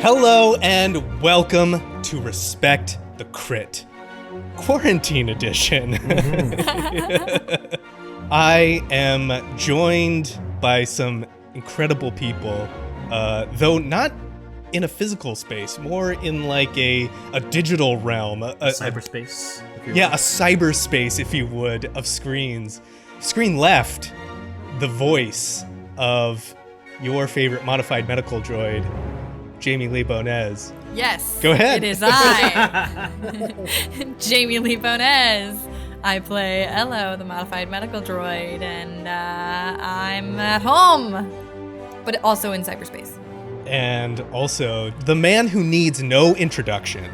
Hello and welcome to Respect the Crit, Quarantine Edition. I am joined by some incredible people, though not in a physical space, more in like a digital realm. A cyberspace. A cyberspace, if you would, of screens. Screen left, the voice of your favorite modified medical droid, Jamie Lee-Bonés. Yes. Go ahead. It is I, Jamie Lee-Bonés. I play Ello, the modified medical droid, and I'm at home, but also in cyberspace. And also, the man who needs no introduction.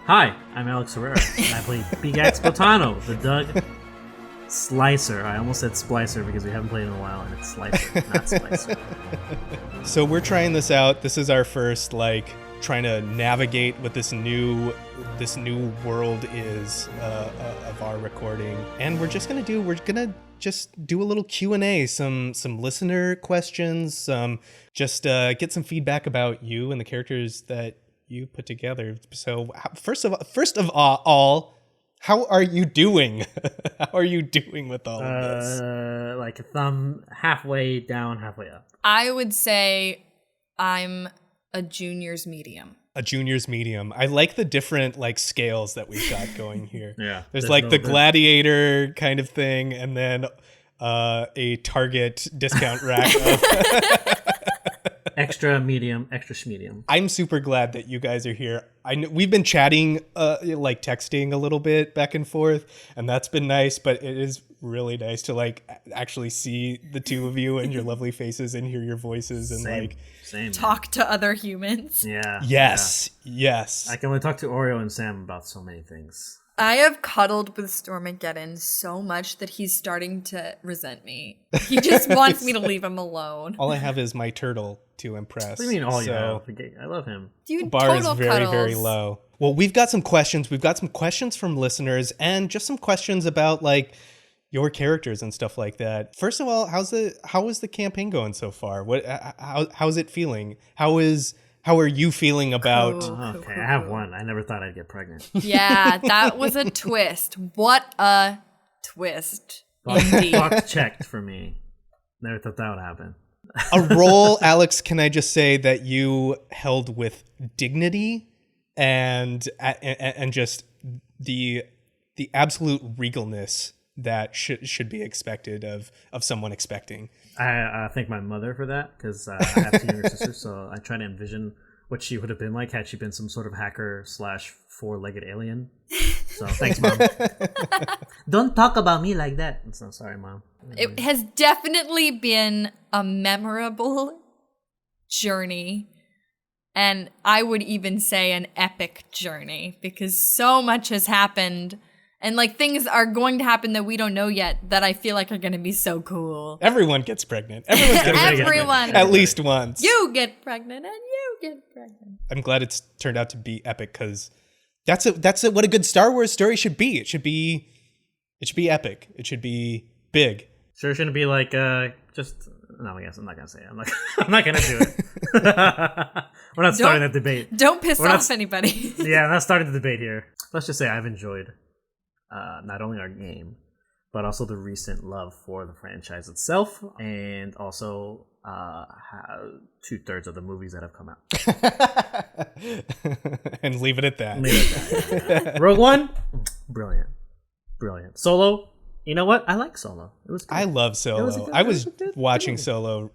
Hi, I'm Alex Herrera, and I play Beegax Botano, the Doug Slicer. I almost said Splicer because we haven't played in a while, and it's Slicer, not Splicer. So we're trying this out. This is our first, trying to navigate what this new world is of our recording. And we're gonna just do a little Q&A, some listener questions, just get some feedback about you and the characters that you put together. So first of all, how are you doing? How are you doing with all of this? Like a thumb halfway down, halfway up. I would say I'm a junior's medium. A junior's medium. I like the different scales that we've got going here. Yeah. There's the gladiator kind of thing, and then a Target discount rack of extra medium, extra schmedium. I'm super glad that you guys are here. I know we've been chatting, texting a little bit back and forth, and that's been nice. But it is really nice to actually see the two of you and your lovely faces and hear your voices and Same. Talk to other humans. Yeah. Yes. I can only talk to Oreo and Sam about so many things. I have cuddled with Stormageddon so much that he's starting to resent me. He just wants me to leave him alone. All I have is my turtle to impress. What do you mean all you have? I love him. Dude, bar is total very, cuddles. very low. Well, we've got some questions. We've got some questions from listeners and just some questions about your characters and stuff like that. First of all, how is the campaign going so far? How's it feeling? How are you feeling about? Okay, I have one. I never thought I'd get pregnant. Yeah, that was a twist. What a twist. Box checked for me. Never thought that would happen. A role, Alex, can I just say that you held with dignity and just the absolute regalness that should be expected of someone expecting. I thank my mother for that because I have two younger sisters, so I try to envision what she would have been like had she been some sort of hacker / four-legged alien. So thanks, Mom. Don't talk about me like that. I'm so sorry, Mom. It has definitely been a memorable journey, and I would even say an epic journey because so much has happened. And things are going to happen that we don't know yet that I feel like are going to be so cool. Everyone gets pregnant. Everyone. At least once. You get pregnant and you get pregnant. I'm glad it's turned out to be epic because that's what a good Star Wars story should be. It should be epic. It should be big. Sure shouldn't be no, I guess I'm not going to say it. I'm not going to do it. We're not starting that debate. Don't piss off anybody. Yeah, I'm not starting the debate here. Let's just say I've enjoyed not only our game, but also the recent love for the franchise itself, and also 2/3 of the movies that have come out. And leave it at that. Yeah. Rogue One, brilliant. Solo, you know what? I like Solo. It was good. I love Solo. I was watching Solo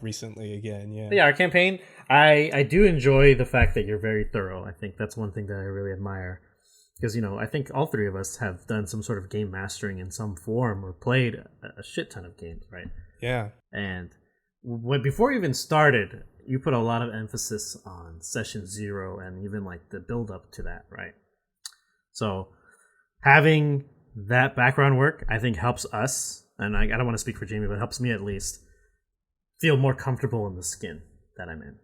recently again. Yeah, our campaign, I do enjoy the fact that you're very thorough. I think that's one thing that I really admire. Because, I think all three of us have done some sort of game mastering in some form or played a shit ton of games, right? Yeah. And before you even started, you put a lot of emphasis on session 0 and even the build up to that, right? So having that background work, I think helps us, and I don't want to speak for Jamie, but helps me at least feel more comfortable in the skin that I'm in.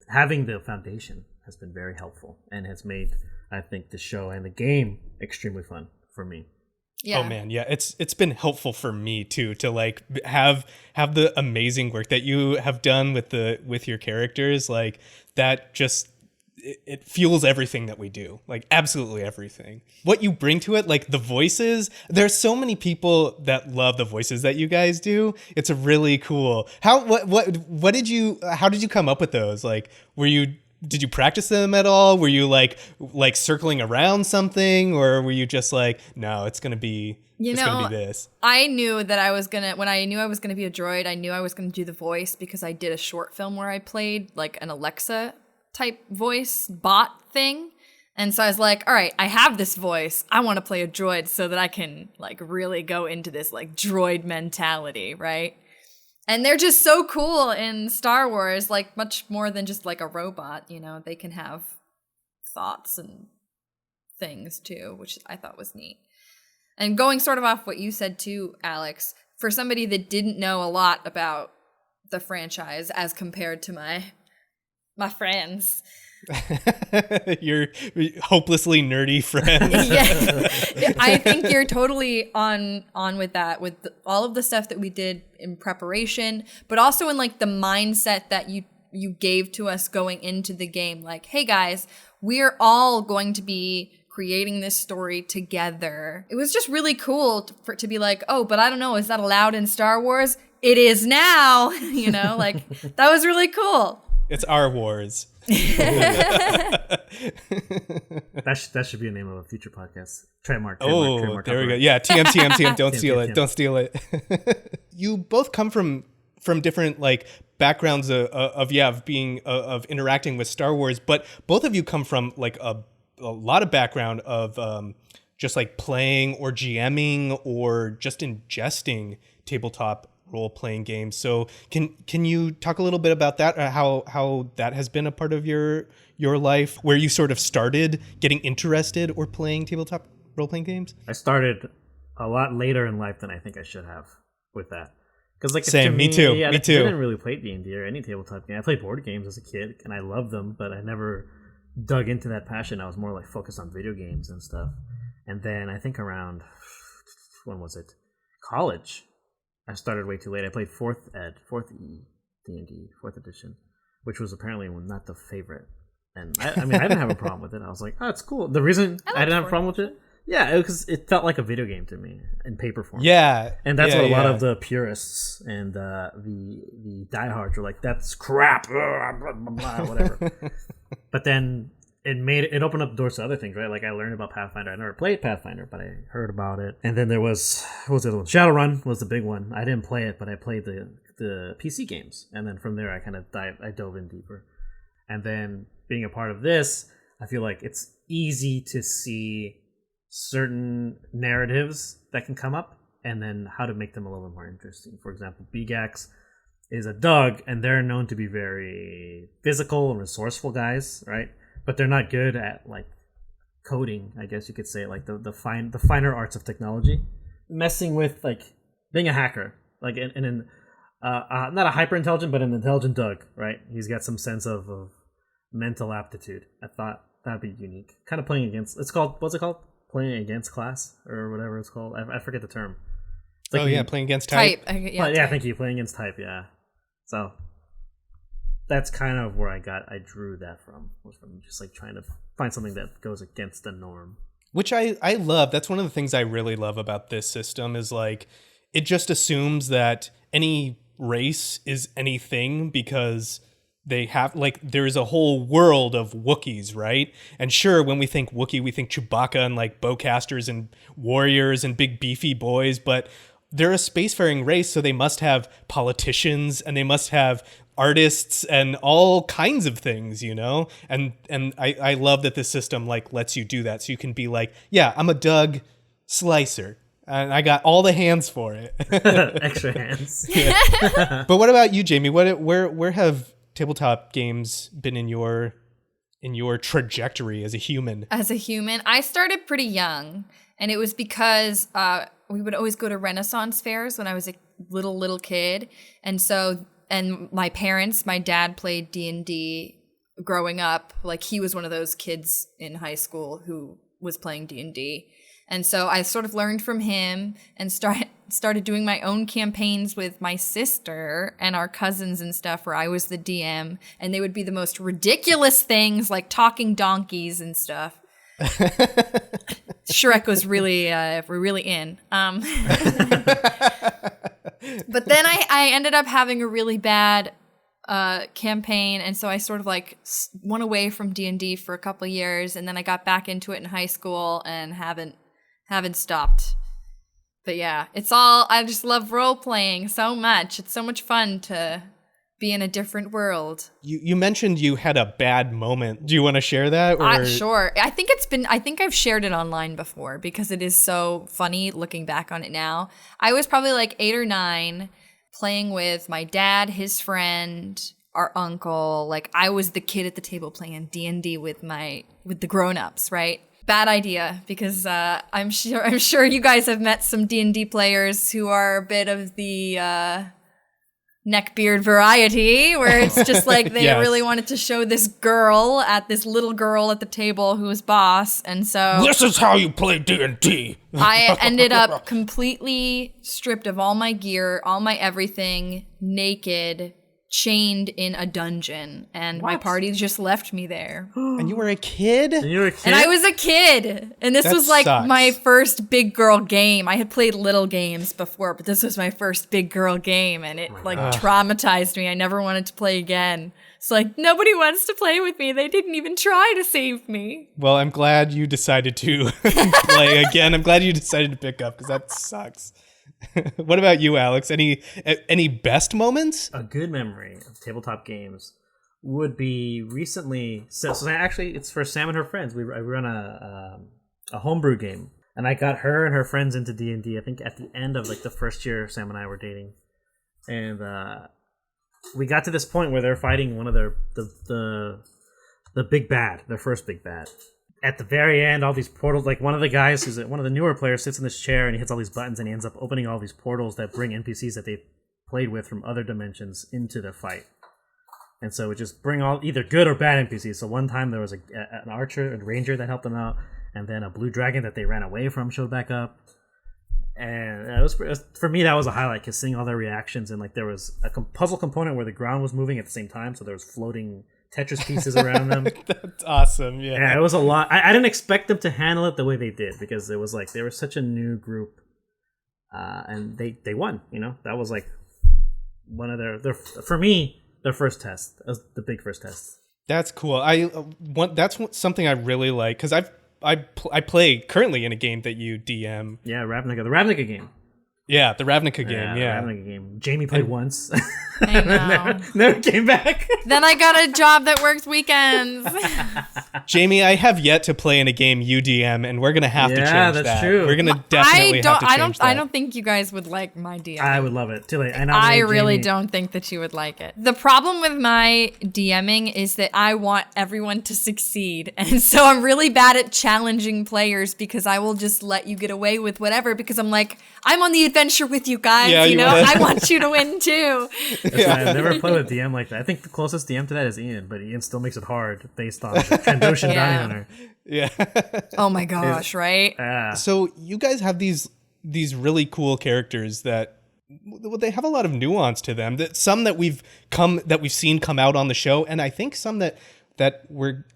Having the foundation has been very helpful and has made, I think, the show and the game extremely fun for me. Yeah. Oh man, yeah, it's been helpful for me too to like have the amazing work that you have done with your characters. Like that just it fuels everything that we do, like absolutely everything. What you bring to it, like the voices, there's so many people that love the voices that you guys do. It's really cool. What did you, how did you come up with those? Like, did you practice them at all? Were you like circling around something, or were you just like, no, it's gonna be this? I knew that when I knew I was gonna be a droid, I knew I was gonna do the voice because I did a short film where I played like an Alexa type voice bot thing. And so I was like, all right, I have this voice. I want to play a droid so that I can like really go into this like droid mentality, right? And they're just so cool in Star Wars, like much more than just like a robot, you know, they can have thoughts and things too, which I thought was neat. And going sort of off what you said too, Alex, for somebody that didn't know a lot about the franchise as compared to my friends. Your hopelessly nerdy friends. Yeah. I think you're totally on with that, with all of the stuff that we did in preparation, but also in like the mindset that you gave to us going into the game. Like, hey guys, we're all going to be creating this story together. It was just really cool to be like, oh, but I don't know, is that allowed in Star Wars? It is now, you know, like that was really cool. It's our wars. That should be a name of a future podcast. Trademark. There we go. Yeah, TM. Don't steal it. Don't steal it. You both come from different like backgrounds of interacting with Star Wars, but both of you come from like a lot of background of just like playing or GMing or just ingesting tabletop role-playing games. So can you talk a little bit about that, how that has been a part of your life, where you sort of started getting interested or playing tabletop role-playing games? I started a lot later in life than I think I should have with that. Because like same, me too. Yeah, me I too. didn't really play D&D or any tabletop game. I played board games as a kid and I loved them, but I never dug into that passion. I was more like focused on video games and stuff. And then I think around, when was it? College. I started way too late. I played 4th E D&D, 4th edition, which was apparently not the favorite. And I mean, I didn't have a problem with it. I was like, oh, it's cool. The reason I didn't have a problem with it, because it felt like a video game to me in paper form. Yeah. And that's what a lot of the purists and the diehards were like, that's crap, blah, blah, blah, whatever. But then it opened up doors to other things, right? Like I learned about Pathfinder. I never played Pathfinder, but I heard about it. And then there was, what was the other one? Shadowrun was the big one. I didn't play it, but I played the PC games. And then from there, I dove in deeper. And then being a part of this, I feel like it's easy to see certain narratives that can come up and then how to make them a little bit more interesting. For example, Beegax is a Doug, and they're known to be very physical and resourceful guys, right? But they're not good at like coding, I guess you could say, like the finer arts of technology, messing with like being a hacker, like not a hyper intelligent, but an intelligent Doug, right? He's got some sense of mental aptitude. I thought that'd be unique. Kind of playing against. What's it called? Playing against class or whatever it's called. I forget the term. Like playing against type. Type. Thank you. Playing against type. Yeah. So that's kind of where I drew that from, was from just like trying to find something that goes against the norm. Which I love. That's one of the things I really love about this system is like, it just assumes that any race is anything because they have, like, there's a whole world of Wookiees, right? And sure, when we think Wookiee, we think Chewbacca and like bowcasters and warriors and big beefy boys, but they're a spacefaring race, so they must have politicians and they must have artists and all kinds of things, you know? And I love that this system like lets you do that. So you can be like, yeah, I'm a Doug Slicer and I got all the hands for it. Extra hands. Yeah. But what about you, Jamie? Where have tabletop games been in your trajectory as a human? As a human, I started pretty young, and it was because we would always go to Renaissance fairs when I was a little kid, and my parents, my dad played D&D growing up. Like he was one of those kids in high school who was playing D&D. And so I sort of learned from him and started doing my own campaigns with my sister and our cousins and stuff where I was the DM, and they would be the most ridiculous things like talking donkeys and stuff. Shrek was really in. But then I ended up having a really bad campaign, and so I sort of like went away from D&D for a couple of years, and then I got back into it in high school and haven't stopped. But yeah, I just love role playing so much. It's so much fun to be in a different world. You mentioned you had a bad moment. Do you want to share that? Or? Sure. I think I've shared it online before because it is so funny looking back on it now. I was probably like 8 or 9 playing with my dad, his friend, our uncle. Like I was the kid at the table playing D&D with the grown-ups, right? Bad idea, because I'm sure you guys have met some D&D players who are a bit of the neckbeard variety, where it's just like they Yes. really wanted to show this little girl at the table who was boss, and so This is how you play D&D. I ended up completely stripped of all my gear, all my everything, naked, chained in a dungeon, and my party just left me there. And you were a kid? And I was a kid. And this That was like sucks. my first big girl game. I had played little games before, but this was my first big girl game, and it traumatized me. I never wanted to play again. It's like, nobody wants to play with me. They didn't even try to save me. Well, I'm glad you decided to play again. I'm glad you decided to pick up, because that sucks. What about you, Alex? Any best moments? A good memory of tabletop games would be recently. So actually, it's for Sam and her friends. I run a homebrew game, and I got her and her friends into D&D. I think at the end of like the first year Sam and I were dating, and we got to this point where they're fighting one of the big bad, their first big bad. At the very end, all these portals, like one of the guys who's one of the newer players sits in this chair and he hits all these buttons and he ends up opening all these portals that bring NPCs that they played with from other dimensions into the fight. And so it just bring all either good or bad NPCs. So one time there was an archer and ranger that helped them out, and then a blue dragon that they ran away from showed back up. And it was for me, that was a highlight, because seeing all their reactions, and like there was a puzzle component where the ground was moving at the same time, so there was floating Tetris pieces around them. That's awesome. Yeah, it was a lot. I didn't expect them to handle it the way they did, because it was like they were such a new group, and they won. You know, that was like one of their for me their first test. That was the big first test. That's cool. That's something I really like, because I play currently in a game that you DM. Yeah, the Ravnica game. Yeah, the Ravnica game. Yeah, the Ravnica game. Jamie played once. I know. never came back. Then I got a job that works weekends. Jamie, I have yet to play in a game you DM, and we're gonna have to change that. That's true. We're gonna definitely have to change that. I don't think you guys would like my DM. I would love it. Too late. I really don't think that you would like it. The problem with my DMing is that I want everyone to succeed. And so I'm really bad at challenging players, because I will just let you get away with whatever, because I'm like, I'm on the adventure with you guys, Yeah, you you know? would. I want you to win too. I've never played with DM like that. I think the closest DM to that is Ian, but Ian still makes it hard based on Trandoshan Yeah. Bounty Hunter. Yeah. Oh my gosh, right? So you guys have these really cool characters that they have a lot of nuance to them. That some that we've seen come out on the show, and I think some that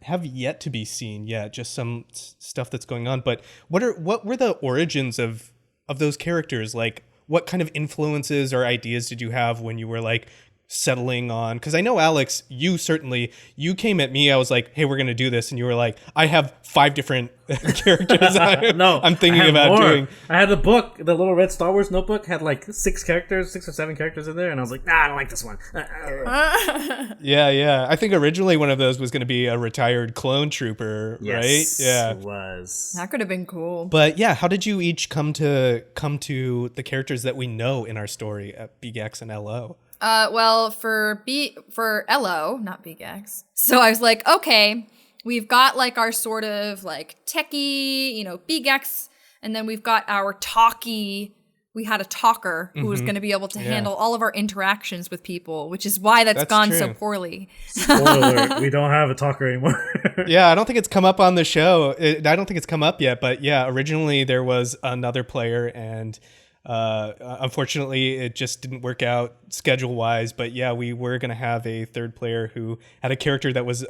have yet to be seen yet. Just some stuff that's going on. But what were the origins of those characters? Like, what kind of influences or ideas did you have when you were like settling on? Because I know, Alex, you came at me. I was like, hey, we're gonna do this, and you were like, I have 5 different characters I'm thinking about doing. I had the book, the little red Star Wars notebook, had like 6 or 7 characters in there, and I was like, nah, I don't like this one. Yeah. I think originally one of those was going to be a retired clone trooper, right? Yeah, it was. That could have been cool. But yeah, how did you each come to the characters that we know in our story at Beegax and LO? Well, for LO, not Beegax. So I was like, okay, we've got like our sort of like techie, Beegax, and then we've got our talky we had a talker who was going to be able to handle all of our interactions with people, which is why that's gone true. so poorly. Spoiler alert, we don't have a talker anymore. Yeah, I don't think it's come up on the show. I don't think it's come up yet, but yeah, originally there was another player, and unfortunately it just didn't work out schedule-wise. But yeah, we were going to have a third player who had a character that was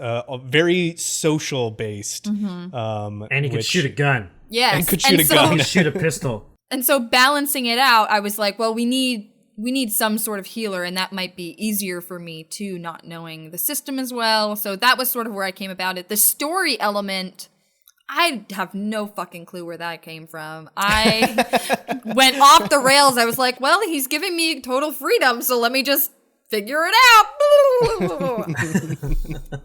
very social-based. And he could shoot a gun. Yes. And could shoot a gun. He could shoot a pistol. And so balancing it out, I was like, well, we need some sort of healer, and that might be easier for me too, not knowing the system as well. So that was sort of where I came about it. The story element, I have no fucking clue where that came from. I went off the rails. I was like, well, he's giving me total freedom, so let me just figure it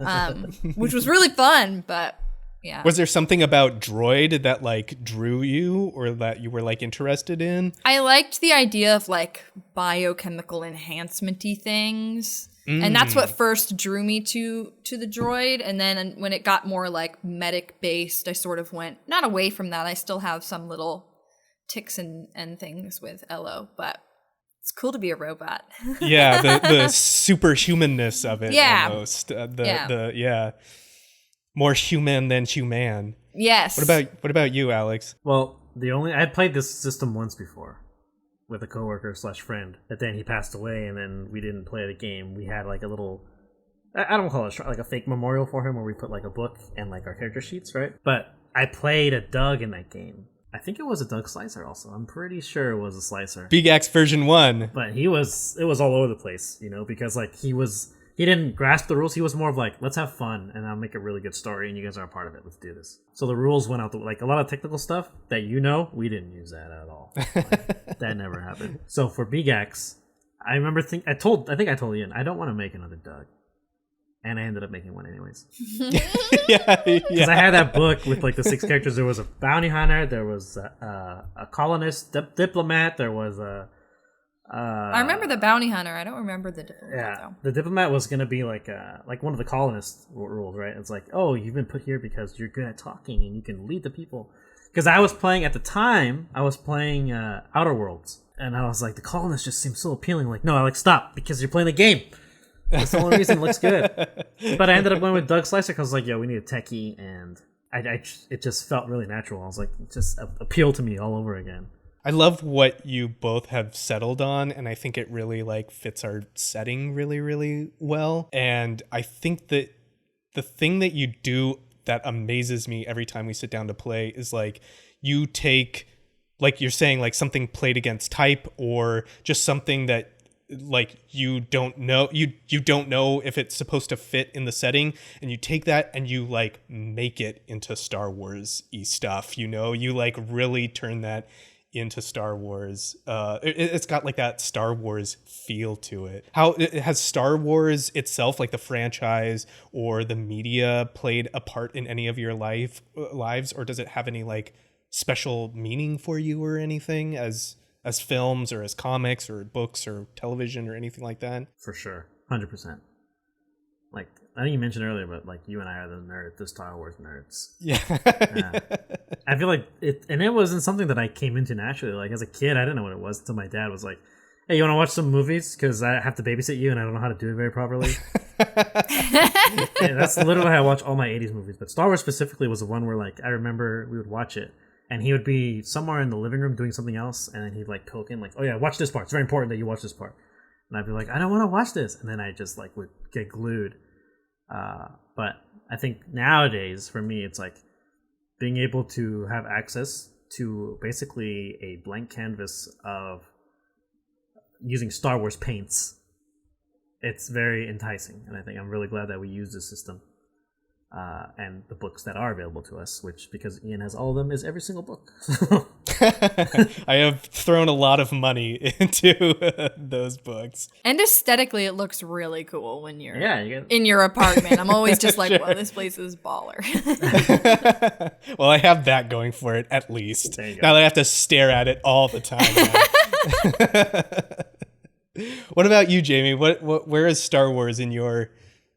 out. Which was really fun, but yeah. Was there something about droid that like drew you or that you were like interested in? I liked the idea of like biochemical enhancement-y things. And that's what first drew me to the droid. And then when it got more like medic based, I sort of went not away from that. I still have some little ticks and things with Elo, but it's cool to be a robot. Yeah, the superhumanness of it almost. Yeah. More human than human. Yes. What about you, Alex? Well, I had played this system once before with a coworker / friend. But then he passed away, and then we didn't play the game. We had like a little, I don't call it like a fake memorial for him, where we put like a book and like our character sheets, right? But I played a Doug in that game. I think it was a Doug Slicer also. I'm pretty sure it was a Slicer. Beegax version 1. But it was all over the place, because like he didn't grasp the rules. He was more of like, let's have fun and I'll make a really good story and you guys are a part of it. Let's do this. So the rules went out like a lot of technical stuff that we didn't use that at all. Like, that never happened. So for Beegax, I remember I think I told Ian, I don't want to make another Doug. And I ended up making one anyways. Yeah. Because I had that book with like the 6 characters. There was a bounty hunter, there was a colonist, diplomat, there was a I remember the bounty hunter. I don't remember the diplomat though. The diplomat was gonna be like one of the colonist rules, right? It's like, oh, you've been put here because you're good at talking and you can lead the people. Because I was playing Outer Worlds, and I was like, the colonists just seem so appealing. Like, no, Alex, stop, because you're playing the game. That's the only reason it looks good. But I ended up going with Doug Slicer because I was like, yo, we need a techie, and it just felt really natural. I was like, it just appealed to me all over again. I love what you both have settled on, and I think it really like fits our setting really, really well. And I think that the thing that you do that amazes me every time we sit down to play is like you take, like you're saying, like something played against type or just something that like you don't know if it's supposed to fit in the setting, and you take that and you like make it into Star Wars-y stuff, you like really turn that into Star Wars. It's got like that Star Wars feel to it. How has Star Wars itself, like the franchise or the media, played a part in any of your lives, or does it have any like special meaning for you or anything as films or as comics or books or television or anything like that? For sure. 100%. Like, I think you mentioned earlier, but like you and I are the Star Wars nerds. Yeah. I feel like it wasn't something that I came into naturally. Like as a kid, I didn't know what it was until my dad was like, hey, you want to watch some movies? Because I have to babysit you and I don't know how to do it very properly. Yeah, that's literally how I watch all my 80s movies. But Star Wars specifically was the one where like I remember we would watch it and he would be somewhere in the living room doing something else, and then he'd like poke in like, oh yeah, watch this part. It's very important that you watch this part. And I'd be like, I don't want to watch this. And then I just like would get glued. But I think nowadays for me, it's like being able to have access to basically a blank canvas of using Star Wars paints. It's very enticing, and I think I'm really glad that we use this system and the books that are available to us, which, because Ian has all of them, is every single book. I have thrown a lot of money into those books. And aesthetically, it looks really cool when you're you in your apartment. I'm always just like, Sure. wow, this place is baller. Well, I have that going for it, at least. There you go. Now that I have to stare at it all the time. What about you, Jamie? Where is Star Wars in your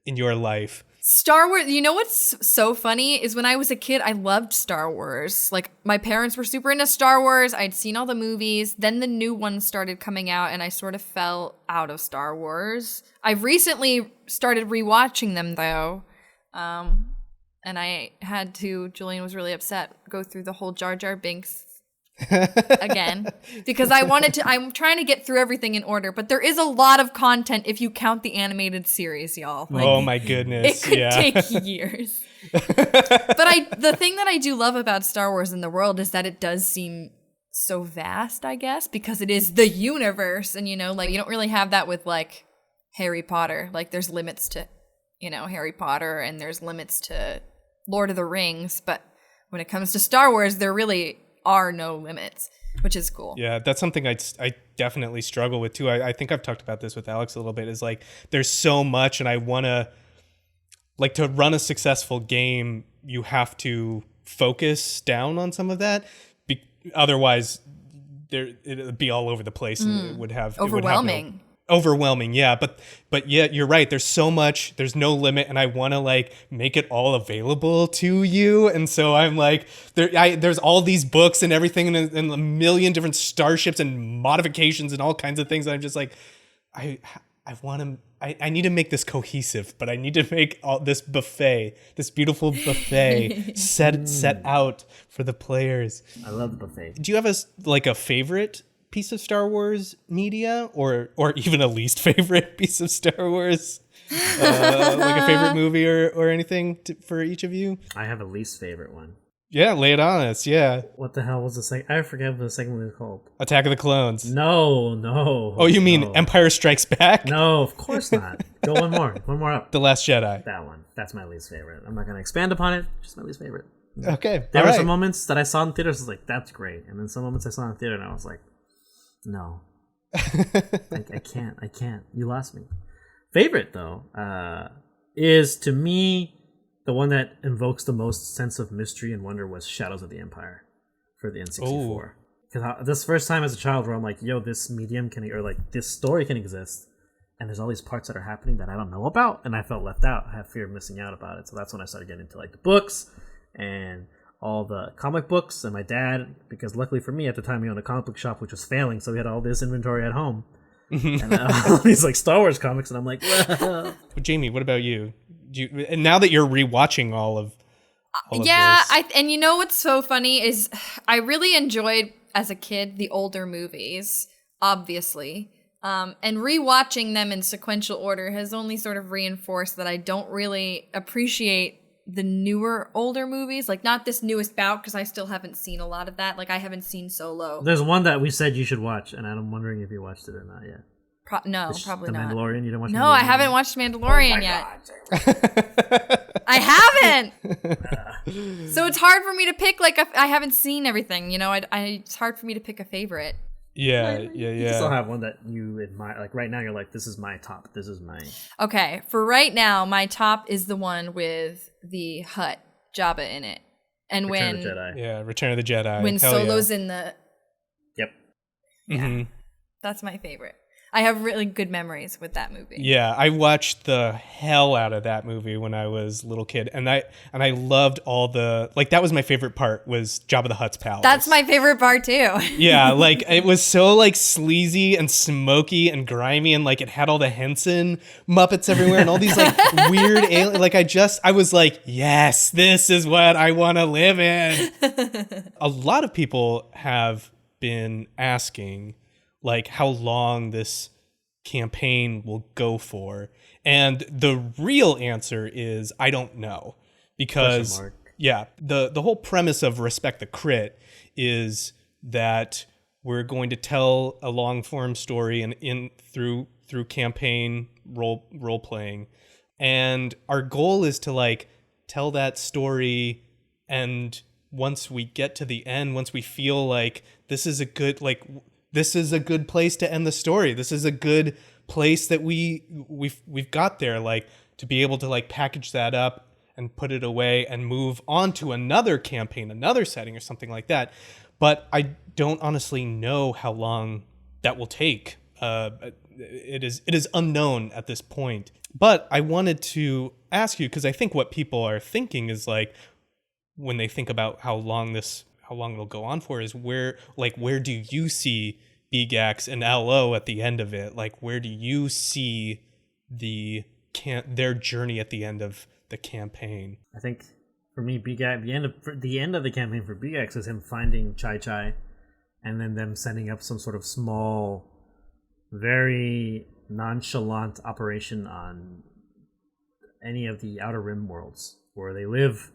life? Star Wars, you know what's so funny is when I was a kid, I loved Star Wars. Like, my parents were super into Star Wars. I'd seen all the movies. Then the new ones started coming out, and I sort of fell out of Star Wars. I've recently started rewatching them, though. And I had to, Julian was really upset, go through the whole Jar Jar Binks again because I'm trying to get through everything in order, but there is a lot of content if you count the animated series, y'all. Like, oh my goodness. it could take years. But the thing that I do love about Star Wars in the world is that it does seem so vast, I guess, because it is the universe. And, you know, like, you don't really have that with like Harry Potter. Like, there's limits to, you know, Harry Potter, and there's limits to Lord of the Rings. But when it comes to Star Wars, there really are no limits, which is cool. Yeah, that's something I definitely struggle with too. I think I've talked about this with Alex a little bit, is like there's so much, and I want to, like, to run a successful game, you have to focus down on some of that. Otherwise, it'd be all over the place, and it would have overwhelming. Overwhelming, yeah, but yeah, you're right, there's so much, there's no limit, and I want to like make it all available to you. And so I'm like, there's all these books and everything, and a million different starships and modifications and all kinds of things, and I'm just like, I need to make this cohesive, but I need to make all this buffet, this beautiful buffet set out for the players. I love the buffet. Do you have a favorite piece of Star Wars media, or even a least favorite piece of Star Wars, like a favorite movie or anything for each of you? I have a least favorite one. Yeah, lay it on us. Yeah. What the hell was the second? I forget what the second one was called. Attack of the Clones. No. Oh, you mean Empire Strikes Back? No, of course not. Go one more up. The Last Jedi. That one. That's my least favorite. I'm not going to expand upon it. Just my least favorite. Okay. There were some moments that I saw in theaters, I was like, that's great. And then some moments I saw in theater and I was like, no. I can't. You lost me. Favorite, though, is, to me, the one that invokes the most sense of mystery and wonder was Shadows of the Empire for the N64. Because this first time as a child where I'm like, yo, this medium or like this story can exist, and there's all these parts that are happening that I don't know about, and I felt left out. I have fear of missing out about it. So that's when I started getting into like the books and all the comic books. And my dad, because luckily for me at the time he owned a comic book shop which was failing, so we had all this inventory at home. And all these like Star Wars comics, and I'm like, well. Jamie, what about you? And now that you're rewatching all of this. And you know what's so funny is I really enjoyed as a kid the older movies, obviously. And rewatching them in sequential order has only sort of reinforced that I don't really appreciate the newer, older movies. Like, not this newest bout, because I still haven't seen a lot of that. Like, I haven't seen Solo. There's one that we said you should watch, and I'm wondering if you watched it or not yet. Probably not. The Mandalorian? You didn't watch No, Mandalorian? I haven't watched Mandalorian yet. I haven't! So it's hard for me to pick, like, I haven't seen everything, you know? It's hard for me to pick a favorite. Yeah. You still have one that you admire. Like, right now, you're like, this is my top. This is my... Okay, for right now, my top is the one with the Hutt, Jabba in it. And Return of the Jedi. Yeah, Return of the Jedi. When Solo's in the... Yep. Yeah, mm-hmm. That's my favorite. I have really good memories with that movie. Yeah, I watched the hell out of that movie when I was a little kid, and I loved all the, like, that was my favorite part, was Jabba the Hutt's palace. That's my favorite part too. Yeah, like, it was so like sleazy and smoky and grimy, and like it had all the Henson Muppets everywhere and all these like weird alien. Like, I was like, yes, this is what I want to live in. A lot of people have been asking, like, how long this campaign will go for. And the real answer is, I don't know. Because, the whole premise of Respect the Crit is that we're going to tell a long-form story and through campaign role playing. And our goal is to, like, tell that story, and once we get to the end, once we feel like this is a good place to end the story. This is a good place that we've got there, like, to be able to like package that up and put it away and move on to another campaign, another setting or something like that. But I don't honestly know how long that will take. It is unknown at this point. But I wanted to ask you, because I think what people are thinking is like, when they think about how long it'll go on for, is where do you see Beegax and LO at the end of it? Like, where do you see their journey at the end of the campaign? I think for me, Beegax, the end of the campaign for Beegax is him finding Chai, and then them setting up some sort of small, very nonchalant operation on any of the Outer Rim worlds where they live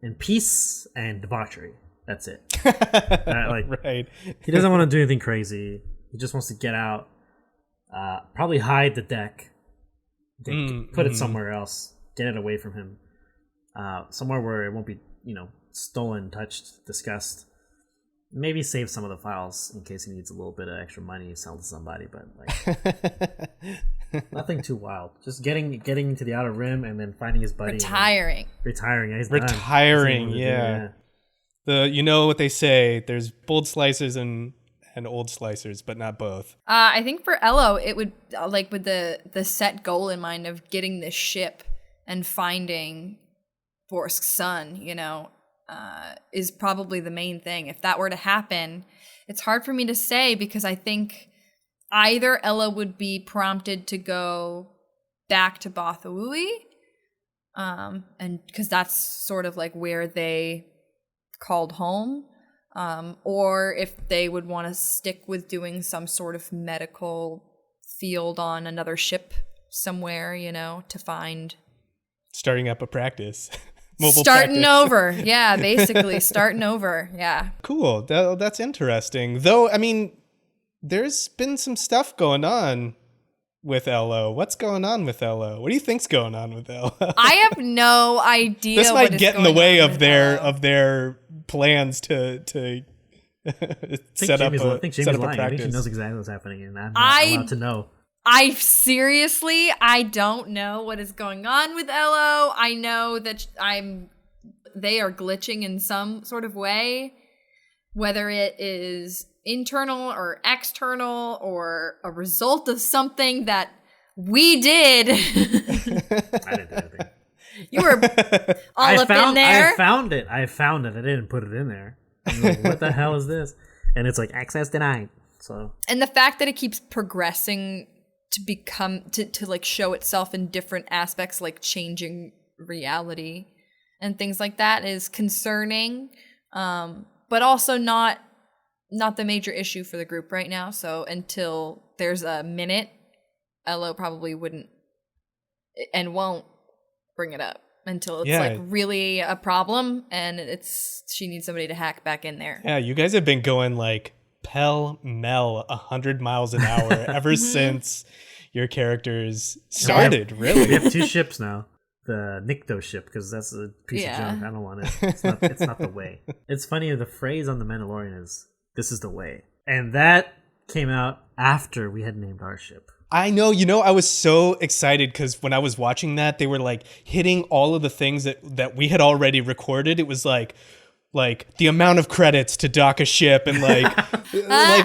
in peace and debauchery. That's it. Right. He doesn't want to do anything crazy. He just wants to get out, probably hide the deck, put it somewhere else, get it away from him, somewhere where it won't be, stolen, touched, discussed. Maybe save some of the files in case he needs a little bit of extra money, sell to somebody, but nothing too wild. Just getting to the Outer Rim and then finding his buddy. Retiring. Yeah, he's retiring. Done. Yeah. What they say, there's bold slicers and old slicers, but not both. I think for Elo, it would with the set goal in mind of getting this ship and finding Borsk's son, is probably the main thing. If that were to happen, it's hard for me to say, because I think either Ella would be prompted to go back to Bothawui, and because that's sort of like where they called home, or if they would want to stick with doing some sort of medical field on another ship somewhere, to find. Starting up a practice. Starting over. Yeah, basically starting over. Yeah. Cool. That's interesting. Though, I mean, there's been some stuff going on with LO. What's going on with LO? What do you think's going on with LO? I have no idea. This might get in the way of their plans to set up a practice. I think Jamie's lying. I think she knows exactly what's happening, and I'm not allowed to know. I don't know what is going on with LO. I know that they are glitching in some sort of way, whether it is internal or external or a result of something that we did. I didn't do anything. You were all up in there. I found it. I didn't put it in there. I'm like, what the hell is this? And it's like access denied. So, and the fact that it keeps progressing to become to like show itself in different aspects, like changing reality and things like that, is concerning, but also not the major issue for the group right now. So until there's a minute, LO probably wouldn't and won't bring it up until it's really a problem and she needs somebody to hack back in there. Yeah, you guys have been going like pell-mell 100 miles an hour ever since your characters started. Really, we have two ships now. The Nikto ship, because that's a piece of junk. I don't want it. It's not the way. It's funny, the phrase on The Mandalorian is, "This is the way," and that came out after we had named our ship. I know, I was so excited because when I was watching that, they were like hitting all of the things that we had already recorded. It was like the amount of credits to dock a ship and like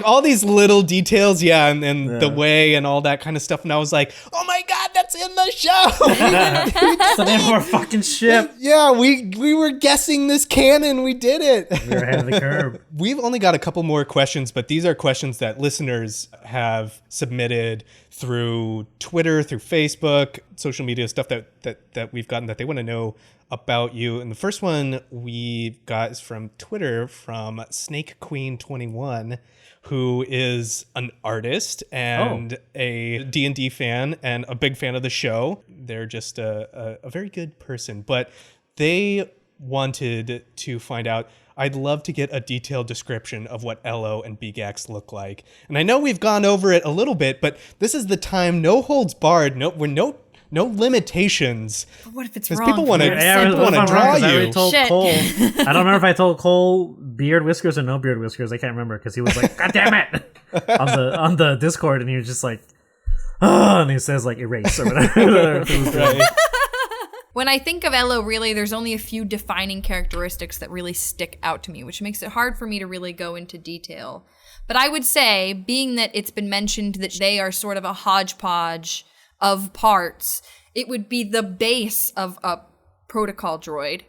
all these little details, and the way and all that kind of stuff. And I was like, oh my God, that's in the show. It's the name of our fucking ship. Yeah, we were guessing this canon. We did it. We were ahead of the curve. We've only got a couple more questions, but these are questions that listeners have submitted through Twitter, through Facebook, social media stuff that we've gotten that they want to know about you. And the first one we got is from Twitter from Snake Queen 21, who is an artist and a D&D fan and a big fan of the show. They're just a very good person, but they wanted to find out, I'd love to get a detailed description of what LO and Beegax look like. And I know we've gone over it a little bit, but this is the time, no holds barred, no limitations. But what if it's wrong? People want to draw you. I don't remember if I told Cole beard whiskers or no beard whiskers. I can't remember because he was like, God damn it, on the Discord, and he was just like, oh, and he says like erase or whatever. Right. When I think of Elo, really, there's only a few defining characteristics that really stick out to me, which makes it hard for me to really go into detail. But I would say, being that it's been mentioned that they are sort of a hodgepodge of parts, it would be the base of a protocol droid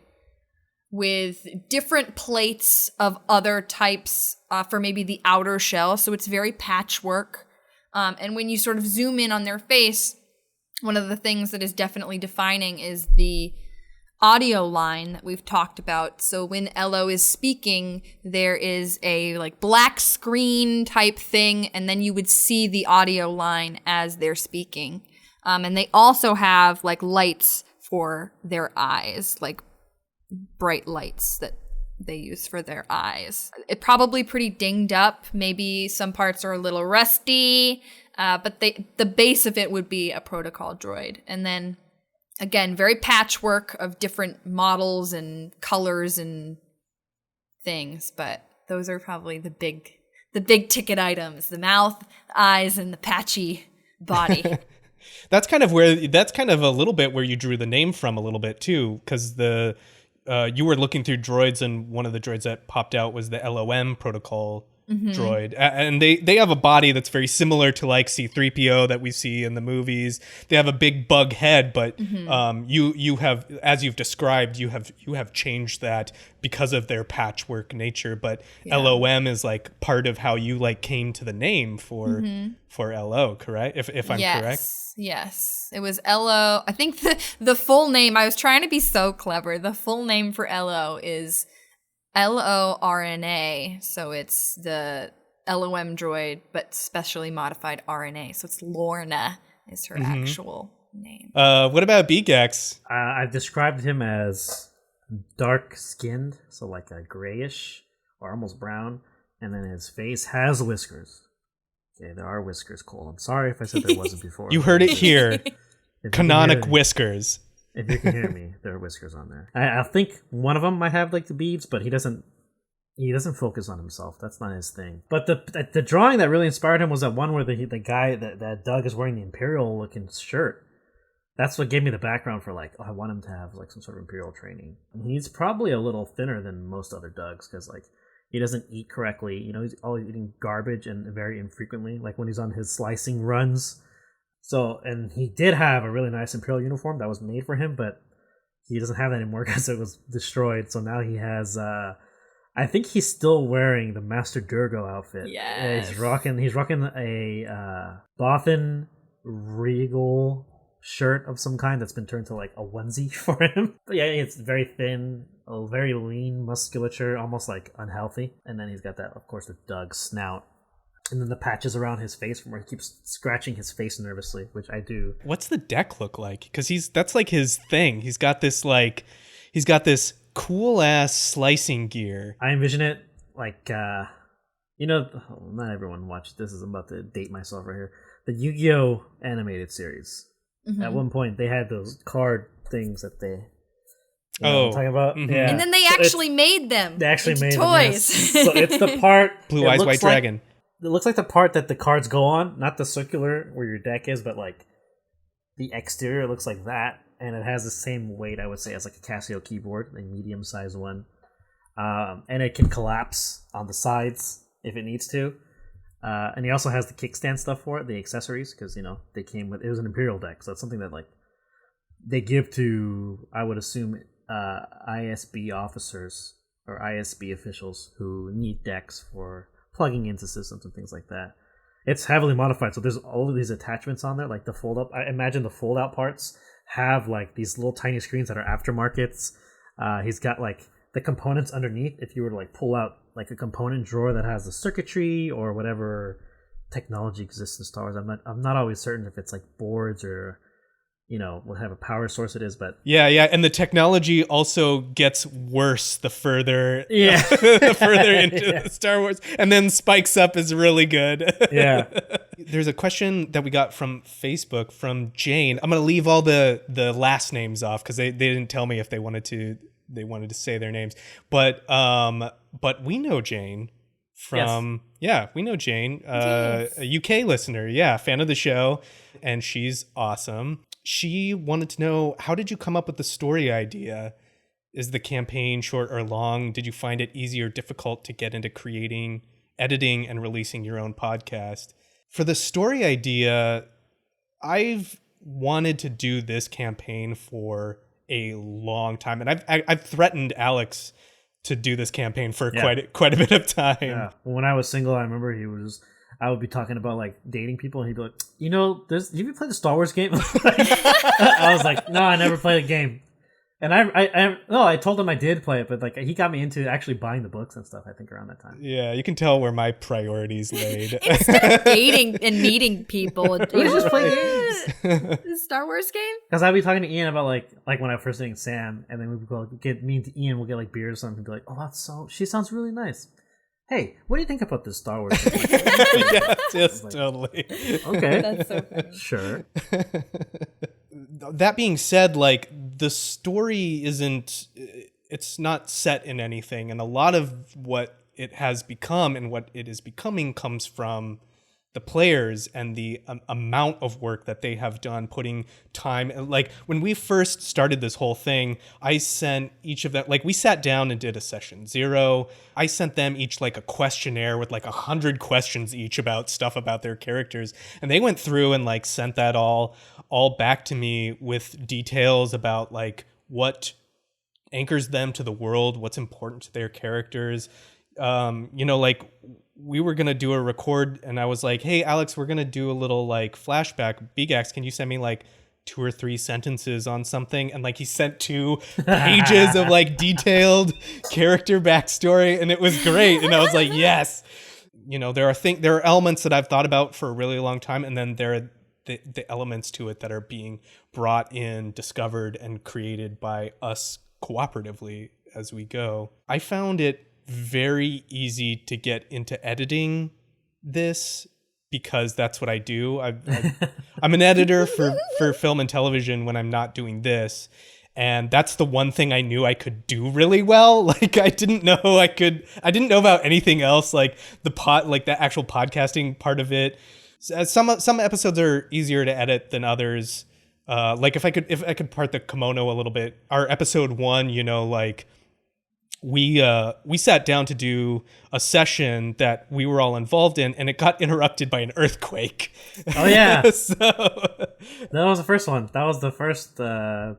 with different plates of other types for maybe the outer shell. So it's very patchwork. And when you sort of zoom in on their face, one of the things that is definitely defining is the audio line that we've talked about. So when Ello is speaking, there is a like black screen type thing, and then you would see the audio line as they're speaking. And they also have like lights for their eyes, like bright lights that they use for their eyes. It's probably pretty dinged up. Maybe some parts are a little rusty, but the base of it would be a protocol droid. And then again, very patchwork of different models and colors and things, but those are probably the big ticket items: the mouth, the eyes, and the patchy body. That's kind of a little bit where you drew the name from a little bit too, because you were looking through droids, and one of the droids that popped out was the LOM protocol droid. And they have a body that's very similar to like C-3PO that we see in the movies. They have a big bug head, but you have, as you've described, you have changed that because of their patchwork nature. But LOM is like part of how you like came to the name for LO, correct? If I'm correct. Yes, it was LO. I think the full name, I was trying to be so clever. The full name for LO is LORNA. So it's the LOM droid, but specially modified RNA. So it's Lorna is her actual name. What about Beegax? I've described him as dark skinned, so like a grayish or almost brown, and then his face has whiskers. Okay, there are whiskers, Cole. I'm sorry if I said there wasn't before. You heard it here. Canonic whiskers. If you can hear me, there are whiskers on there. I think one of them might have like the beads, but he doesn't focus on himself. That's not his thing. But the drawing that really inspired him was that one where the guy that Doug is wearing the Imperial looking shirt. That's what gave me the background for like, oh, I want him to have like some sort of Imperial training. And he's probably a little thinner than most other Dougs because like he doesn't eat correctly. You know, he's always eating garbage and very infrequently, like when he's on his slicing runs. So, and he did have a really nice Imperial uniform that was made for him, but he doesn't have that anymore because it was destroyed. So now he has, I think he's still wearing the Master Durgo outfit. Yes. He's rocking a Bothan Regal shirt of some kind that's been turned to like a onesie for him. But yeah, it's very thin, a very lean musculature, almost like unhealthy. And then he's got that, of course, the Doug snout. And then the patches around his face from where he keeps scratching his face nervously, which I do. What's the deck look like? Because that's like his thing. He's got this cool ass slicing gear. I envision it like, not everyone watched this. I'm about to date myself right here. The Yu-Gi-Oh! Animated series. At one point, they had those card things that they. You know what I'm talking about? Yeah. And then they actually made them. They actually made toys. Them, yes. So it's the part. Blue Eyes White Dragon. It looks like the part that the cards go on, not the circular where your deck is, but like the exterior looks like that, and it has the same weight, I would say, as like a Casio keyboard, a medium-sized one, and it can collapse on the sides if it needs to. And he also has the kickstand stuff for it, the accessories, because they came with. It was an Imperial deck, so it's something that like they give to, I would assume, ISB officers or ISB officials who need decks for plugging into systems and things like that. It's heavily modified, so there's all of these attachments on there, like the fold up. I imagine the fold out parts have like these little tiny screens that are aftermarkets. He's got like the components underneath. If you were to like pull out like a component drawer that has the circuitry or whatever technology exists in Star Wars, I'm not always certain if it's like boards or whatever power source it is, but yeah, and the technology also gets worse the further the further into the Star Wars, and then spikes up is really good. Yeah. There's a question that we got from Facebook from Jane. I'm gonna leave all the last names off because they didn't tell me if they wanted to say their names, but we know Jane from we know Jane, a UK listener, fan of the show, and she's awesome. She wanted to know, how did you come up with the story idea? Is the campaign short or long? Did you find it easy or difficult to get into creating, editing, and releasing your own podcast? For the story idea, I've wanted to do this campaign for a long time, and I've threatened Alex to do this campaign for quite a bit of time. Yeah. When I was single, I remember I would be talking about like dating people, and he'd be like, have you played the Star Wars game? I was like, no, I never played a game. And I told him I did play it, but like he got me into actually buying the books and stuff, I think, around that time. Yeah, you can tell where my priorities laid. Instead of dating and meeting people, You just play games. the Star Wars game? Because I'd be talking to Ian about like when I first dated Sam, and then we would go me and Ian will get like beers or something, and be like, oh, she sounds really nice. Hey, what do you think about this Star Wars thing? Yes, totally. Okay. That's so funny. Sure. That being said, like, the story it's not set in anything, and a lot of what it has become and what it is becoming comes from the players and the amount of work that they have done, putting time. Like, when we first started this whole thing, I sent each of them, like, we sat down and did a session 0. I sent them each like a questionnaire with like 100 questions each about stuff about their characters, and they went through and like sent that all back to me with details about like what anchors them to the world, what's important to their characters. Like, we were going to do a record, and I was like, hey, Alex, we're going to do a little like flashback. Beegax, can you send me like 2 or 3 sentences on something? And like, he sent 2 pages of like detailed character backstory, and it was great. And I was like, yes. There are elements that I've thought about for a really long time, and then there are the elements to it that are being brought in, discovered, and created by us cooperatively as we go. I found it very easy to get into editing this because that's what I do. I'm an editor for film and television when I'm not doing this. And that's the one thing I knew I could do really well. Like, I didn't know about anything else, like the actual podcasting part of it. Some episodes are easier to edit than others. Like, if I could part the kimono a little bit, our episode 1, like, we sat down to do a session that we were all involved in, and it got interrupted by an earthquake. Oh yeah. So that was the first one. That was the first the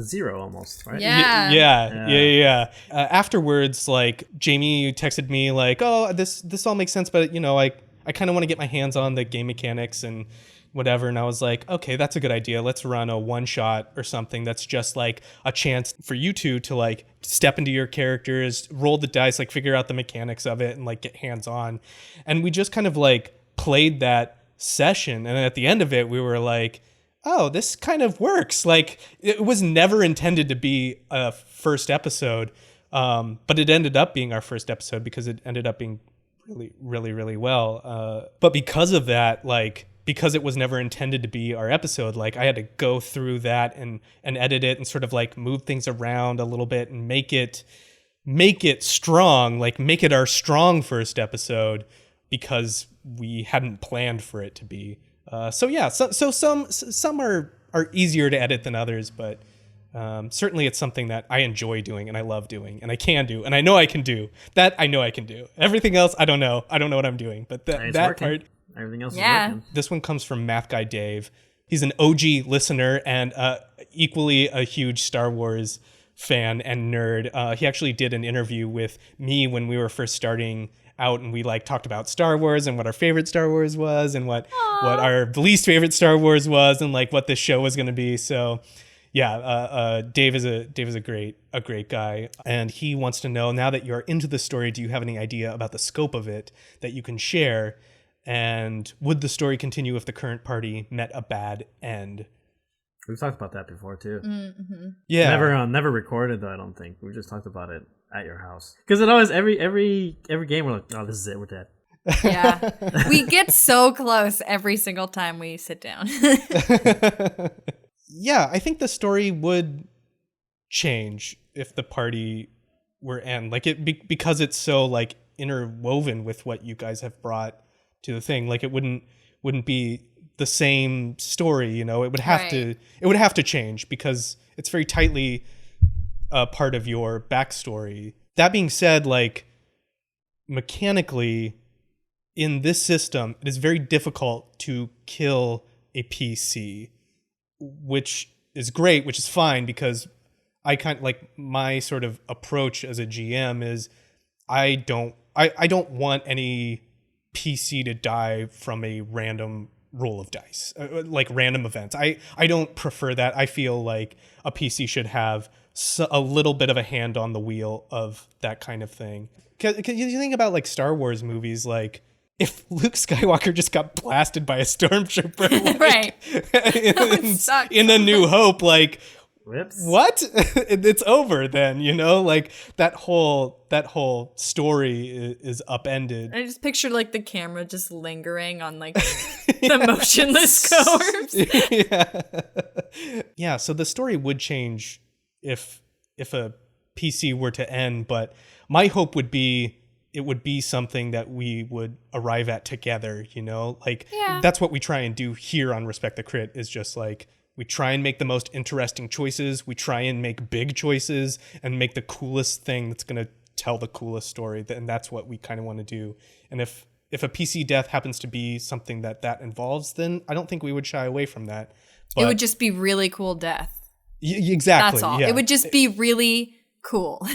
0 almost, right? Yeah. Afterwards, like, Jamie texted me like, oh, this all makes sense, but I kind of want to get my hands on the game mechanics and whatever. And I was like, okay, that's a good idea. Let's run a one shot or something that's just like a chance for you two to like step into your characters, roll the dice, like figure out the mechanics of it and like get hands on. And we just kind of like played that session. And at the end of it, we were like, oh, this kind of works. Like, it was never intended to be a first episode. But it ended up being our first episode because it ended up being really, really, really well. But because of that, like, because it was never intended to be our episode, like, I had to go through that and edit it and sort of like move things around a little bit and make it strong, like make it our strong first episode because we hadn't planned for it to be. So some are easier to edit than others, but certainly it's something that I enjoy doing and I love doing and I can do and I know I can do. That I know I can do. Everything else, I don't know. I don't know what I'm doing, but that part. Everything else is working. This one comes from Math Guy Dave. He's an OG listener and equally a huge Star Wars fan and nerd. He actually did an interview with me when we were first starting out, and we like talked about Star Wars and what our favorite Star Wars was and what our least favorite Star Wars was and like what this show was going to be. So Dave is a great guy, and he wants to know, now that you're into the story, do you have any idea about the scope of it that you can share? And would the story continue if the current party met a bad end? We've talked about that before too. Mm-hmm. Yeah, never recorded though. I don't think we just talked about it at your house because it always every game we're like, oh, this is it, we're dead. Yeah, we get so close every single time we sit down. Yeah, I think the story would change if the party were end, like it because it's so like interwoven with what you guys have brought to the thing. Like, it wouldn't be the same story, you know. It would have to change because it's very tightly a part of your backstory. That being said, like, mechanically in this system, it is very difficult to kill a PC. which is great, which is fine, because I kind of like my sort of approach as a GM is I don't want any PC to die from a random roll of dice, like random events. I don't prefer that. I feel like a PC should have a little bit of a hand on the wheel of that kind of thing. Because you think about like Star Wars movies, like if Luke Skywalker just got blasted by a stormtrooper, like, right? in A New Hope, like, Whoops. what? It's over then, you know? Like that whole story is upended. I just pictured like the camera just lingering on like the motionless corpse. Yeah, so the story would change if a PC were to end, but my hope would be it would be something that we would arrive at together, you know? Like that's what we try and do here on Respect the Crit, is just like we try and make the most interesting choices. We try and make big choices and make the coolest thing that's going to tell the coolest story. And that's what we kind of want to do. And if a PC death happens to be something that involves, then I don't think we would shy away from that. But it would just be really cool death. Exactly. That's all. Yeah. It would just be really cool.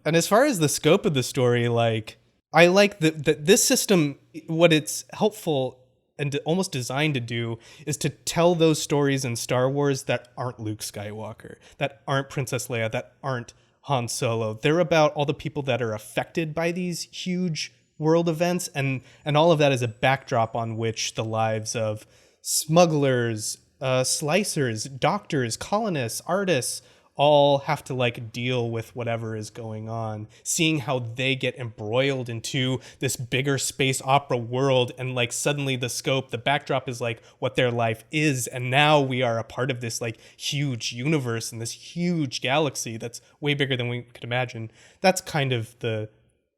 And as far as the scope of the story, like I like that this system, what it's helpful and almost designed to do is to tell those stories in Star Wars that aren't Luke Skywalker, that aren't Princess Leia, that aren't Han Solo. They're about all the people that are affected by these huge world events, and all of that is a backdrop on which the lives of smugglers, slicers, doctors, colonists, artists all have to like deal with whatever is going on, seeing how they get embroiled into this bigger space opera world, and like suddenly the backdrop is like what their life is, and now we are a part of this like huge universe and this huge galaxy that's way bigger than we could imagine. That's kind of the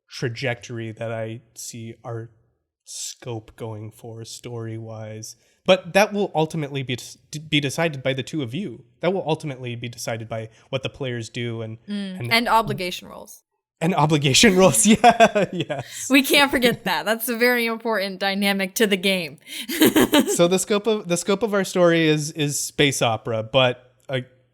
trajectory that I see our scope going for story-wise. But that will ultimately be decided by the two of you. That will ultimately be decided by what the players do and obligation rolls. And obligation rolls, yeah, yes. We can't forget that. That's a very important dynamic to the game. So the scope of our story is space opera, but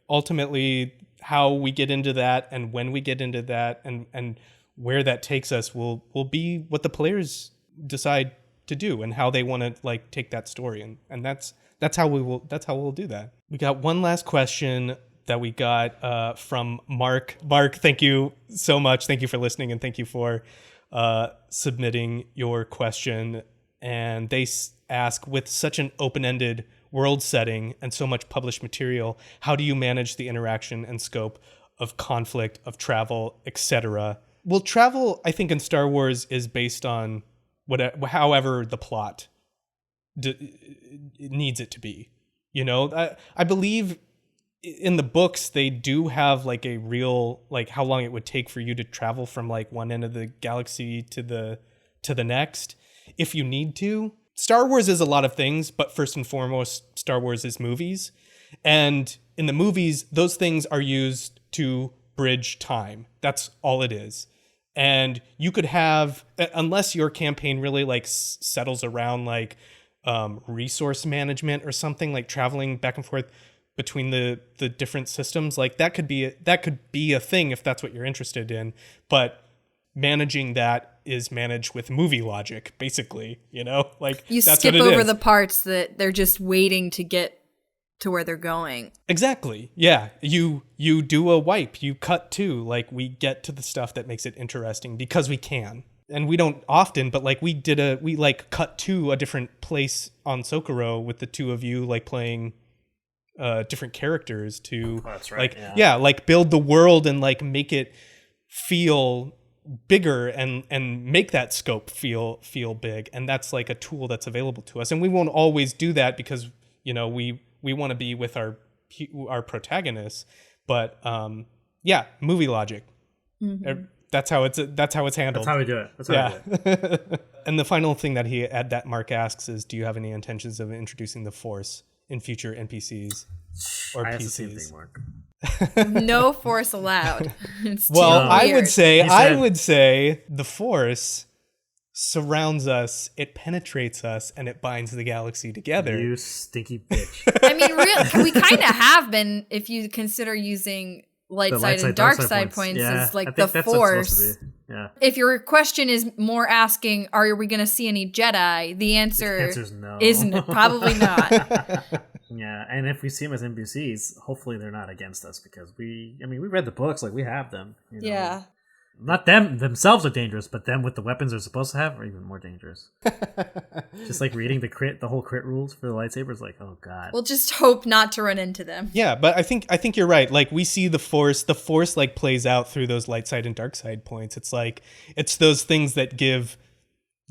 ultimately how we get into that and when we get into that and where that takes us will be what the players decide to do and how they want to like take that story, and that's how we'll do that. We got one last question that we got from Mark. Mark, thank you so much. Thank you for listening, and thank you for submitting your question. And they ask, with such an open-ended world setting and so much published material, how do you manage the interaction and scope of conflict, of travel, etc.? Well, travel, I think in Star Wars is based on however the plot needs it to be, you know. I believe in the books they do have like a real like how long it would take for you to travel from like one end of the galaxy to the next if you need to. Star Wars is a lot of things, but first and foremost, Star Wars is movies, and in the movies those things are used to bridge time. That's all it is. And you could have, unless your campaign really like settles around like resource management or something, like traveling back and forth between the different systems, like that could be a thing if that's what you're interested in. But managing that is managed with movie logic, basically, you know, like you that's skip what it over is. the parts that they're just waiting to get to where they're going. Exactly. Yeah. You do a wipe, you cut to, like we get to the stuff that makes it interesting because we can. And we don't often, but like we like cut to a different place on Socorro with the two of you like playing different characters to that's right. like like build the world and like make it feel bigger and make that scope feel big. And that's like a tool that's available to us. And we won't always do that because, you know, we want to be with our protagonists, but movie logic. Mm-hmm. That's how it's handled. That's how we do it. That's how we do it. And the final thing that Mark asks is, do you have any intentions of introducing the Force in future NPCs or I PCs? asked the same thing, Mark. No Force allowed. It's well, too I weird. would say the Force surrounds us, it penetrates us, and it binds the galaxy together. You stinky bitch. I mean, we kind of have been, if you consider using light side and dark side points as like the Force. Yeah. If your question is more asking, are we going to see any Jedi? The answer is no. Isn't probably not. Yeah, and if we see them as NPCs, hopefully they're not against us because we read the books, like we have them. You know? Yeah. Not them themselves are dangerous, but them with the weapons they're supposed to have are even more dangerous. Just like reading the whole crit rules for the lightsabers, like, oh god. We'll just hope not to run into them. Yeah, but I think you're right. Like we see the Force like plays out through those light side and dark side points. It's like it's those things that give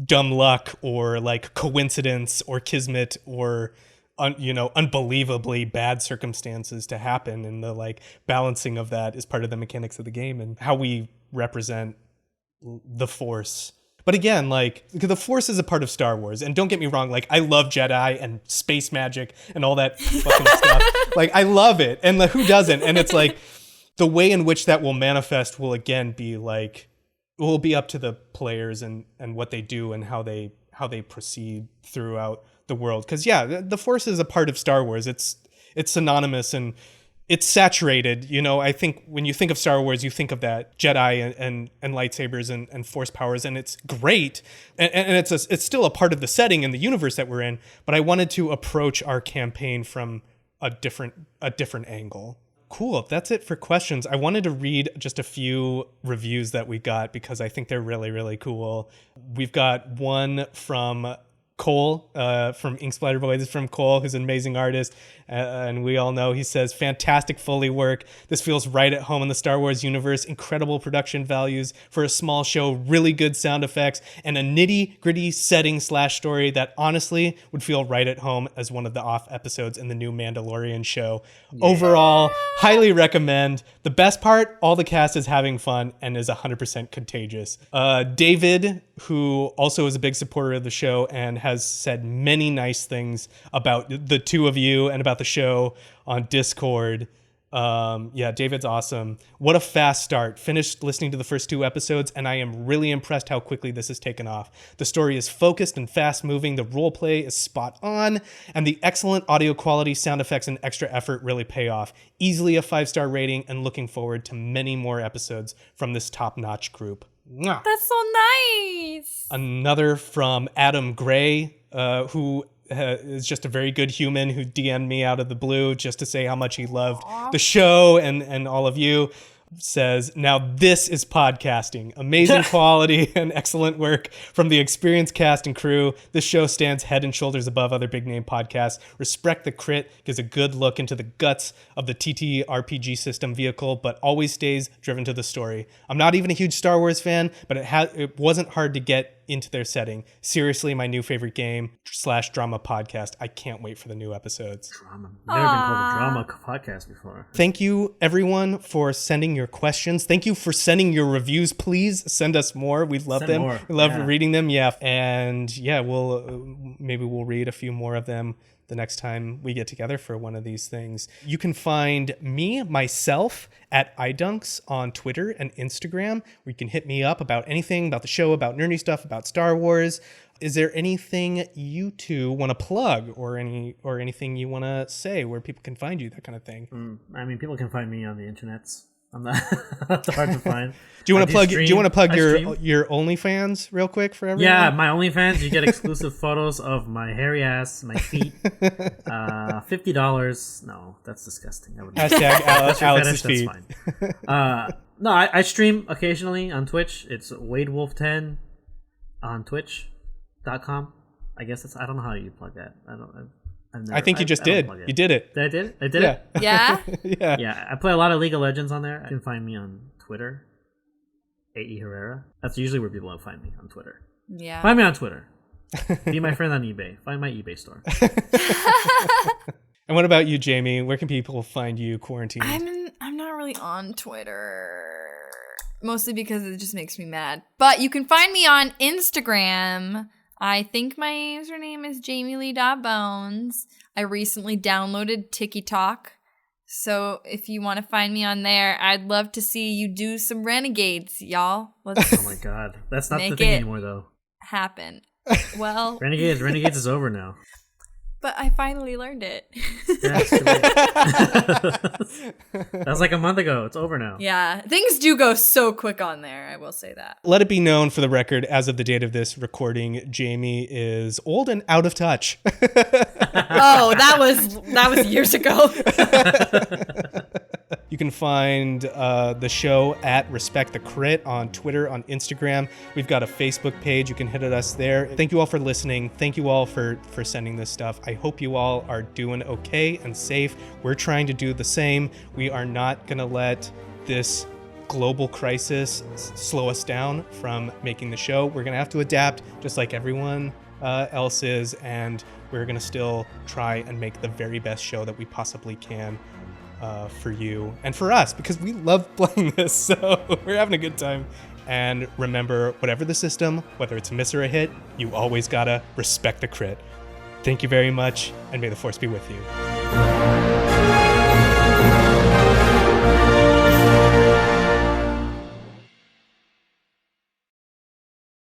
dumb luck or like coincidence or kismet or unbelievably bad circumstances to happen, and the like balancing of that is part of the mechanics of the game and how we represent the Force. But again, like the Force is a part of Star Wars, and don't get me wrong, like I love Jedi and space magic and all that fucking stuff. Like I love it, and who doesn't? And it's like the way in which that will manifest will again be like will be up to the players and what they do and how they proceed throughout the world. Because yeah, the Force is a part of Star Wars. It's synonymous and it's saturated. I think when you think of Star Wars, you think of that Jedi and lightsabers and Force powers, and it's great. And it's still a part of the setting and the universe that we're in. But I wanted to approach our campaign from a different angle. Cool. That's it for questions. I wanted to read just a few reviews that we got because I think they're really, really cool. We've got one from Cole from Ink Splatter Boy. This is from Cole, who's an amazing artist, and we all know he says, fantastic Foley work. This feels right at home in the Star Wars universe. Incredible production values for a small show, really good sound effects, and a nitty-gritty setting/story that honestly would feel right at home as one of the off episodes in the new Mandalorian show. Yeah. Overall, highly recommend. The best part, all the cast is having fun and is 100% contagious. David, who also is a big supporter of the show and has said many nice things about the two of you and about the show on Discord. Yeah, David's awesome. What a fast start. Finished listening to the first 2 episodes, and I am really impressed how quickly this has taken off. The story is focused and fast moving. The role play is spot on, and the excellent audio quality, sound effects, and extra effort really pay off. Easily a 5-star rating, and looking forward to many more episodes from this top-notch group. Mwah. That's so nice. Another from Adam Gray, who is just a very good human who DM'd me out of the blue just to say how much he loved the show and all of you. Says, now this is podcasting. Amazing quality and excellent work from the experienced cast and crew. This show stands head and shoulders above other big name podcasts. Respect the Crit gives a good look into the guts of the TTRPG system vehicle, but always stays driven to the story. I'm not even a huge Star Wars fan, but it wasn't hard to get into their setting. Seriously, my new favorite game/drama podcast. I can't wait for the new episodes. Drama. Never been called a drama podcast before. Thank you, everyone, for sending your questions. Thank you for sending your reviews. Please send us more. We love them. More. We love reading them. Yeah. And yeah, maybe we'll read a few more of them the next time we get together for one of these things. You can find myself at iDunks on Twitter and Instagram, where you can hit me up about anything, about the show, about nerdy stuff, about Star Wars. Is there anything you two want to plug or anything you want to say where people can find you, that kind of thing? I mean, people can find me on the internets. I'm not that's hard to find. Do you want to plug your OnlyFans real quick for everyone? Yeah, my OnlyFans, you get exclusive photos of my hairy ass, my feet. $50. No, that's disgusting. Hashtag Alex's feet. That's fine. No, I stream occasionally on Twitch. It's WadeWolf10 on Twitch.com. I guess I don't know how you plug that. I think you just did. You did it. I did it? Yeah? Yeah. I play a lot of League of Legends on there. You can find me on Twitter. AE Herrera. That's usually where people find me, on Twitter. Yeah. Find me on Twitter. Be my friend on eBay. Find my eBay store. And what about you, Jamie? Where can people find you quarantined? I'm not really on Twitter. Mostly because it just makes me mad. But you can find me on Instagram. I think my username is JamieLee.Bones. I recently downloaded TikTok. So if you want to find me on there, I'd love to see you do some renegades, y'all. Oh my god. That's not the thing anymore, though. happen? Well, Renegades is over now. but I finally learned it. Yeah, it's too late. That was like a month ago. It's over now. Yeah, things do go so quick on there, I will say that. Let it be known for the record, as of the date of this recording, Jamie is old and out of touch. Oh, that was years ago. You can find the show at Respect the Crit on Twitter, on Instagram. We've got a Facebook page. You can hit at us there. Thank you all for listening. Thank you all for sending this stuff. I hope you all are doing okay and safe. We're trying to do the same. We are not going to let this global crisis slow us down from making the show. We're going to have to adapt just like everyone else is, and we're going to still try and make the very best show that we possibly can for you and for us, because we love playing this, so we're having a good time. And remember, whatever the system, whether it's a miss or a hit, you always gotta respect the crit. Thank you very much, and may the force be with you.